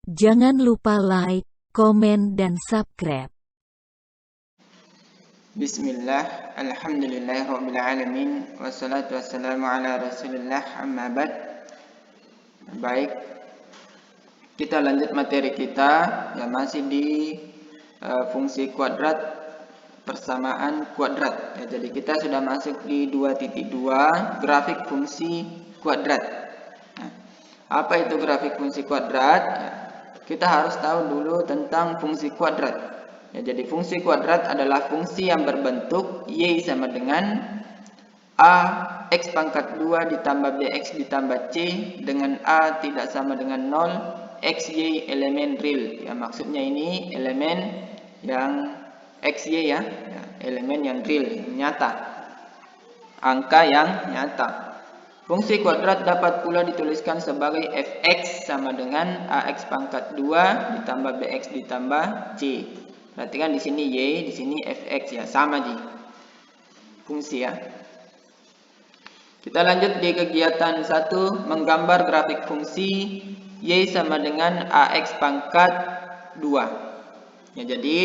Jangan lupa like, komen, dan subscribe. Bismillah, alhamdulillahirrabbilalamin, wassalatu wassalamu ala rasulillah, amma ba'd. Baik, kita lanjut materi kita yang masih di fungsi kuadrat, persamaan kuadrat ya. Jadi kita sudah masuk di 2.2 grafik fungsi kuadrat. Nah, apa itu grafik fungsi kuadrat? Ya, kita harus tahu dulu tentang fungsi kuadrat. Ya, jadi fungsi kuadrat adalah fungsi yang berbentuk y sama dengan a x pangkat 2 ditambah bx ditambah c dengan a tidak sama dengan 0, xy elemen real. Ya, maksudnya ini elemen yang xy ya, elemen yang real, yang nyata, angka yang nyata. Fungsi kuadrat dapat pula dituliskan sebagai fx sama dengan ax pangkat 2 ditambah bx ditambah c. Perhatikan di sini y, di sini fx ya, sama di fungsi ya. Kita lanjut di kegiatan 1, menggambar grafik fungsi y sama dengan ax pangkat 2. Ya, jadi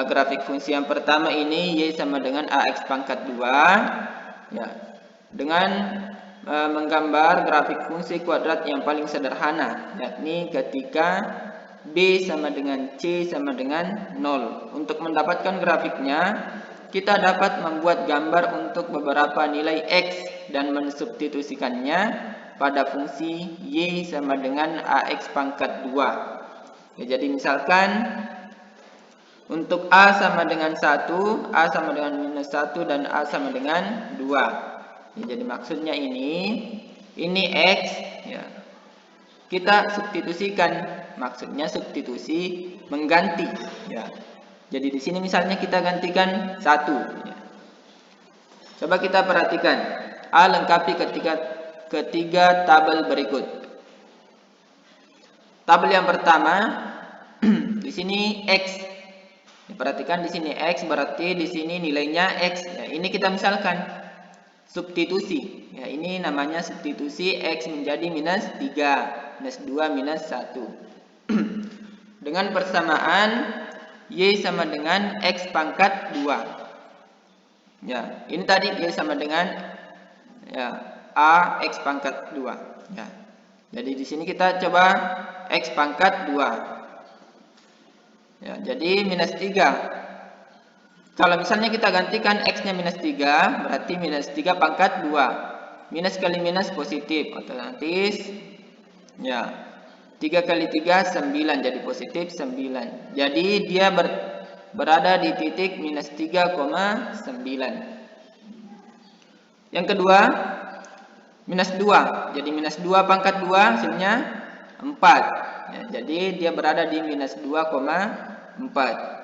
grafik fungsi yang pertama ini y sama dengan ax pangkat 2 ya. Dengan menggambar grafik fungsi kuadrat yang paling sederhana, yakni ketika b sama dengan c sama dengan 0. Untuk mendapatkan grafiknya, kita dapat membuat gambar untuk beberapa nilai x dan mensubstitusikannya pada fungsi y sama dengan ax pangkat 2. Ya, jadi misalkan untuk a sama dengan 1, a sama dengan minus 1, dan a sama dengan 2. Ya, jadi maksudnya ini x ya. Kita substitusikan, maksudnya substitusi mengganti ya. Jadi di sini misalnya kita gantikan 1 ya. Coba kita perhatikan a lengkapi ketiga tabel berikut. Tabel yang pertama di sini x. Perhatikan di sini x, berarti di sini nilainya x ya. Ini kita misalkan substitusi ya, ini namanya substitusi x menjadi minus 3, minus 2, minus 1 dengan persamaan y sama dengan x pangkat 2 ya. Ini tadi y sama dengan ya, a x pangkat 2 ya. Jadi di sini kita coba x pangkat 2 ya, jadi minus 3. Kalau misalnya kita gantikan x-nya minus 3, berarti minus 3 pangkat 2. Minus kali minus positif, otomatis ya, 3 kali 3 9, jadi positif 9. Jadi dia berada di titik minus 3,9. Yang kedua, minus 2. Jadi minus 2 pangkat 2 hasilnya 4 ya, jadi dia berada di minus 2,4.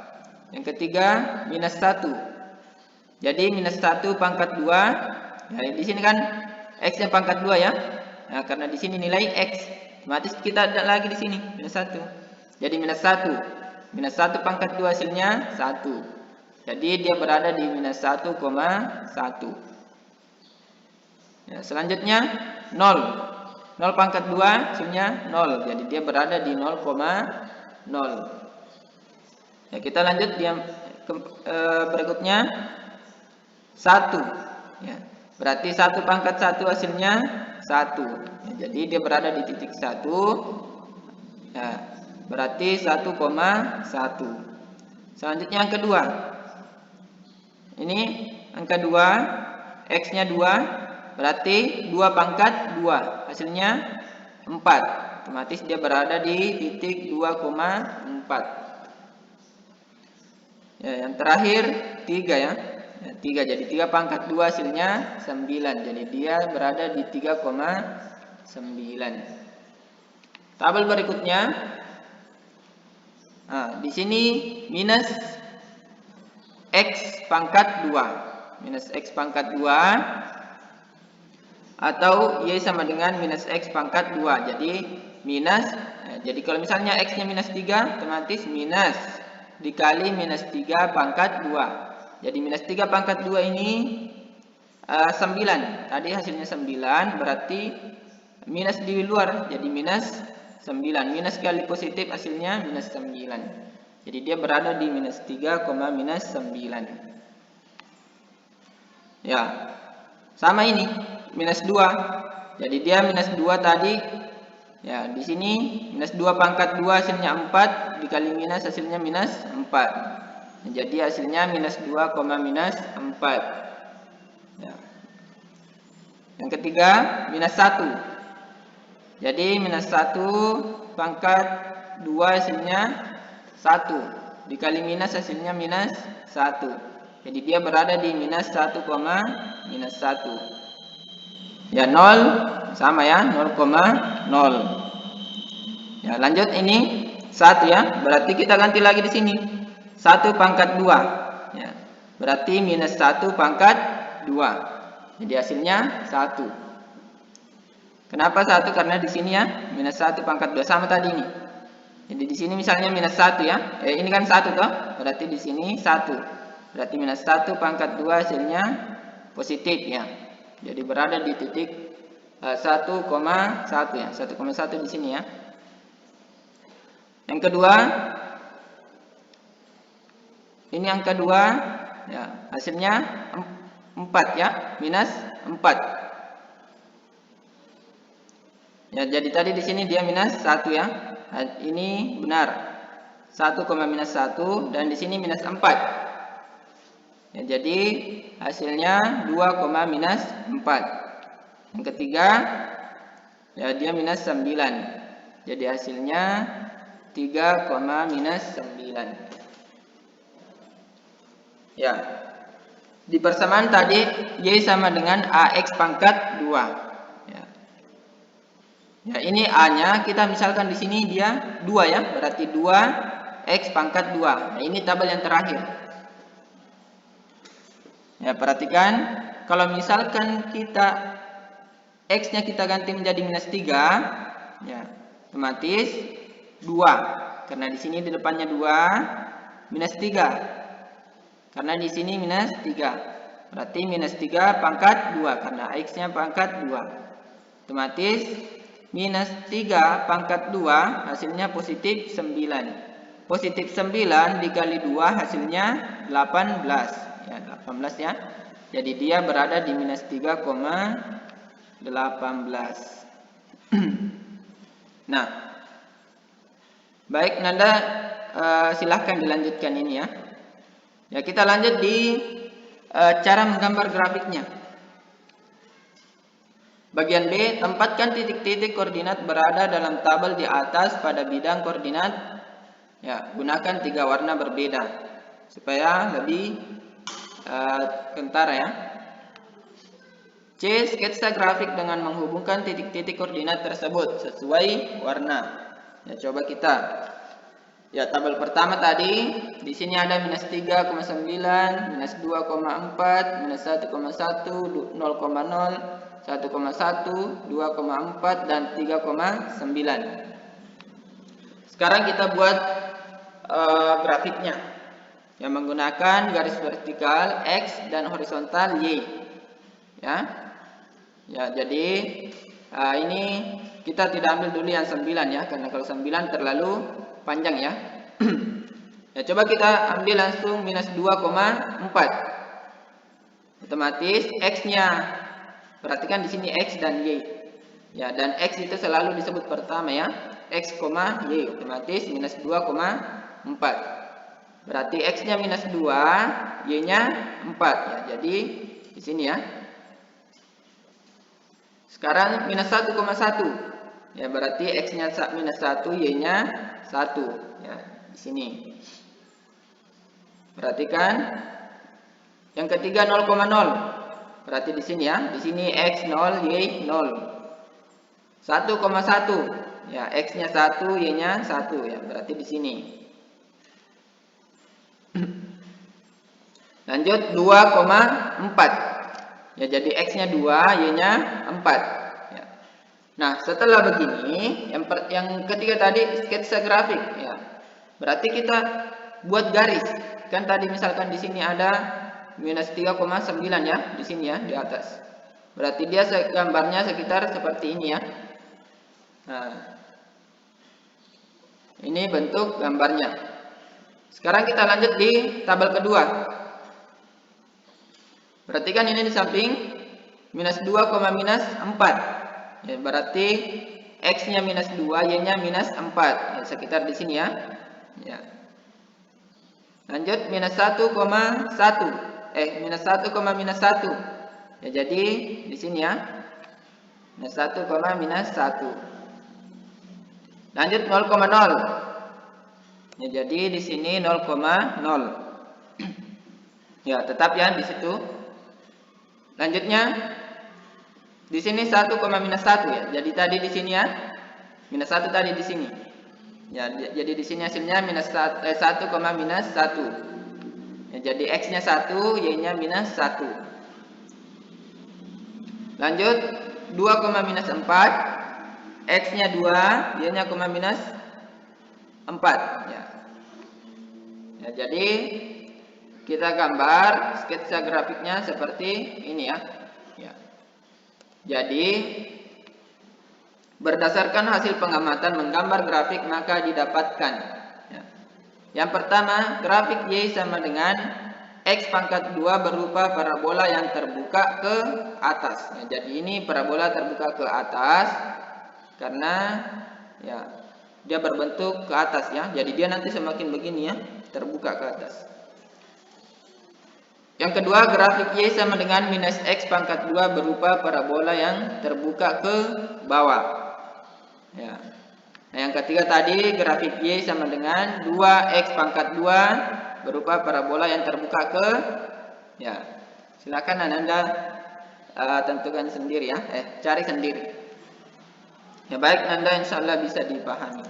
Yang ketiga, minus 1. Jadi minus 1 pangkat 2. Ya, di sini kan x-nya pangkat 2 ya. Nah, karena di sini nilai x, otomatis kita ada lagi di sini minus 1. Jadi minus 1. Minus 1 pangkat 2 hasilnya 1. Jadi dia berada di minus 1,1. Ya, selanjutnya 0. 0 pangkat 2 hasilnya 0. Jadi dia berada di 0,0. Ya, kita lanjut yang berikutnya 1 ya. Berarti 1 pangkat 1 hasilnya 1 ya, jadi dia berada di titik 1 ya, berarti 1,1. Selanjutnya yang kedua, ini angka 2, x nya 2, berarti 2 pangkat 2 hasilnya 4. Otomatis dia berada di titik 2,4. Ya, yang terakhir 3 ya. 3, jadi 3 pangkat 2 hasilnya 9. Jadi dia berada di 3,9. Tabel berikutnya. Nah, di sini minus x pangkat 2. Minus x pangkat 2 atau y sama dengan minus x pangkat 2. Jadi minus ya, jadi kalau misalnya x-nya minus 3, otomatis minus dikali minus 3 pangkat 2. Jadi minus 3 pangkat 2 ini 9. Tadi hasilnya 9, berarti minus di luar, jadi minus 9. Minus kali positif hasilnya minus 9. Jadi dia berada di minus 3, minus 9. Ya, sama ini minus 2. Jadi dia minus 2 tadi. Ya, di sini minus 2 pangkat 2 hasilnya 4 dikali minus hasilnya minus 4. Jadi hasilnya minus 2, minus 4. Ya. Yang ketiga minus 1. Jadi minus 1 pangkat 2 hasilnya 1 dikali minus hasilnya minus 1. Jadi dia berada di minus 1, minus 1. Ya, 0 sama ya, 0, 0. Ya, lanjut ini 1 ya. Berarti kita ganti lagi di sini. 1 pangkat 2. Ya. Berarti minus 1 pangkat 2. Jadi hasilnya 1. Kenapa 1? Karena di sini ya, minus 1 pangkat 2 sama tadi ini. Jadi di sini misalnya minus 1 ya. Ini kan 1 toh. Berarti di sini 1. Berarti minus 1 pangkat 2 hasilnya positif ya. Jadi berada di titik 1,1 ya. 1,1 di sini ya. Yang kedua, ini yang kedua ya, hasilnya 4 ya, minus 4. Ya, jadi tadi di sini dia minus 1 ya. Ini benar. 1, minus 1 dan di sini minus 4. Ya, jadi hasilnya 2, minus 4. Yang ketiga ya, dia minus 9. Jadi hasilnya 3, minus 9. Ya. Di persamaan tadi Y sama dengan AX pangkat 2. Ya. Ya, ini A-nya kita misalkan di sini dia 2 ya, berarti 2 X pangkat 2. Nah, ini tabel yang terakhir. Ya, perhatikan kalau misalkan kita X-nya kita ganti menjadi minus 3, ya, otomatis 2. Karena di sini di depannya 2, minus 3. Karena di sini minus 3. Berarti minus 3 pangkat 2 karena X-nya pangkat 2. Otomatis minus 3 pangkat 2 hasilnya positif 9. Positif 9 dikali 2 hasilnya 18. Ya, 18 ya. Jadi dia berada di minus 3,18. Nah, baik Nanda, silahkan dilanjutkan ini ya. Ya, kita lanjut di cara menggambar grafiknya. Bagian B, tempatkan titik-titik koordinat berada dalam tabel di atas pada bidang koordinat. Ya, gunakan 3 warna berbeda supaya lebih kentara ya. C, sketsa grafik dengan menghubungkan titik-titik koordinat tersebut sesuai warna. Ya, coba kita. Ya, tabel pertama tadi di sini ada minus 3,9, minus 2,4, minus 1,1, 0,0, 1,1, 2,4 dan 3,9. Sekarang kita buat grafiknya yang menggunakan garis vertikal X dan horizontal Y. Ya. Ya, jadi ini kita tidak ambil dulu yang 9 ya, karena kalau 9 terlalu panjang ya. Ya, coba kita ambil langsung minus 2,4. Otomatis X-nya, perhatikan di sini X dan Y. Ya, dan X itu selalu disebut pertama ya. X, Y, otomatis minus 2,4. Berarti X-nya minus 2, Y-nya 4 ya. Jadi di sini ya. Sekarang minus 1,1. Ya, berarti X-nya minus 1, Y-nya 1 ya, di sini. Perhatikan. Yang ketiga 0,0. Berarti di sini ya, di sini X 0, Y 0. 1,1. Ya, X-nya 1, Y-nya 1 ya, berarti di sini. Lanjut 2,4. Ya, jadi X-nya 2, Y-nya 4. Ya. Nah, setelah begini, yang ketiga tadi sketsa grafik ya. Berarti kita buat garis. Kan tadi misalkan di sini ada minus 3,9 ya, di sini ya, di atas. Berarti dia gambarnya sekitar seperti ini ya. Nah, Ini bentuk gambarnya. Sekarang kita lanjut di tabel kedua. Perhatikan ini di samping minus 2, minus 4. Ya, berarti X-nya minus 2, Y-nya minus 4. Ya, sekitar di sini ya. Ya. Lanjut minus 1, minus 1, minus 1. Ya, jadi di sini ya. Minus 1, minus 1. Lanjut 0,0. Ya, jadi di sini 0,0. Ya, tetap ya di situ. Lanjutnya di sini 1, minus 1 ya. Jadi tadi di sini ya. Minus 1 tadi di sini. Ya, jadi di sini hasilnya minus 1, minus 1. Ya, jadi X-nya 1, Y-nya minus 1. Lanjut 2, minus 4. X-nya 2, Y-nya minus 4 ya. Ya, jadi kita gambar sketsa grafiknya seperti ini ya. Ya. Jadi berdasarkan hasil pengamatan menggambar grafik maka didapatkan ya. Yang pertama, grafik Y sama dengan X pangkat 2 berupa parabola yang terbuka ke atas. Ya, jadi ini parabola terbuka ke atas karena ya dia berbentuk ke atas ya. Jadi dia nanti semakin begini ya, terbuka ke atas. Yang kedua, grafik Y sama dengan minus X pangkat 2 berupa parabola yang terbuka ke bawah. Ya. Nah, yang ketiga tadi grafik Y sama dengan 2X pangkat 2 berupa parabola yang terbuka ke ya. Silakan Anda tentukan sendiri ya. Cari sendiri. Ya baik, Anda insya Allah bisa dipahami.